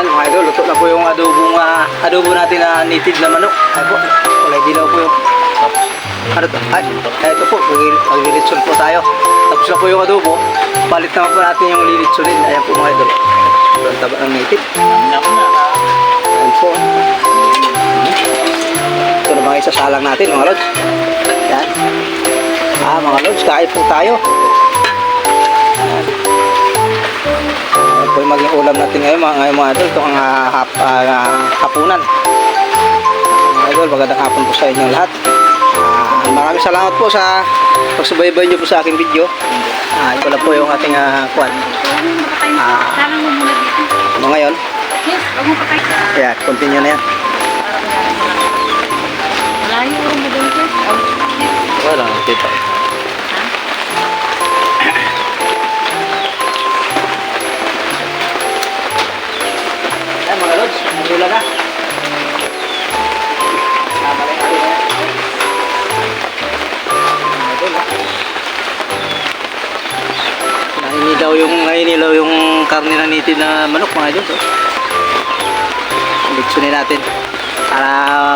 Ayan mga idol, luto na po yung adobo natin na native na manok. Ayan po, kulay dilaw po yung ano to? Ay, ito po, maglilitson po tayo. Tapos na po yung adobo, palit naman po natin yung lilitsonin. Ayan po mga idol. Sobrang taba ng native. Ayan po. Ito na mga isasalang natin mga lods. Ayan. Mga lods, kain po tayo. Ayan. Ayan po yung maging ulam natin ngayon mga idol. Ito ang hapunan. Mga idol, magandang hapon po sa inyong lahat. Maraming salamat po sa pagsubaybay nyo po sa aking video. Ito lang po yung ating kwan. Ngayon. Ayan, continue na yan. Wala, kita. Ayan mga lods, magula na. Nainilaw yung karne na native na manok mga idol. Liksunin natin para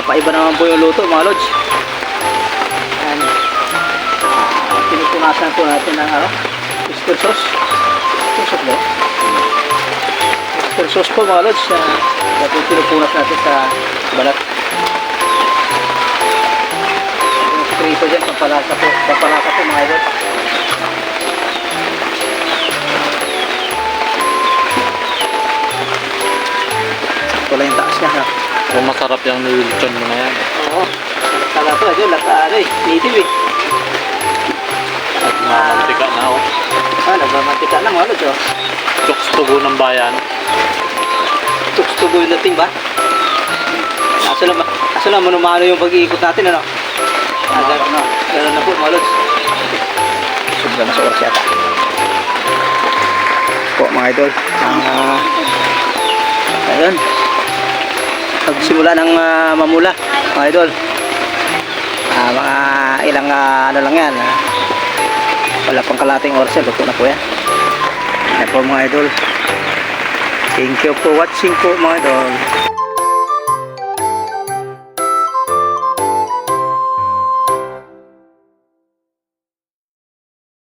paiba naman po yung luto mga lods. Ayan. Pinupunasan po natin ng oyster sauce. Oyster sauce ba? Oyster sauce po mga lods. Pinupunas natin sa balat. Yung prito dyan, pampalasa po mga idol. Ito lang yung taas niya. Kung masarap yung nililitsyon mo na yan. Oo. Kala ko na dyan, native eh. At mamantika na oh. Nagmamantika lang mga lods oh. Chokes tubo ng bayan. Chokes tubo yung dating ba? Aso lang manumano yung pag-iikot natin ano? Gano'n na po mga lods. Sobra na sa oras yata. Po mga idol. Ayun. Pagsimula ng mamula mga idol. Mga ilang ano lang yan. Wala pang kalating oras yan. Luto na po yan. Yan po mga idol. Thank you for watching po mga idol.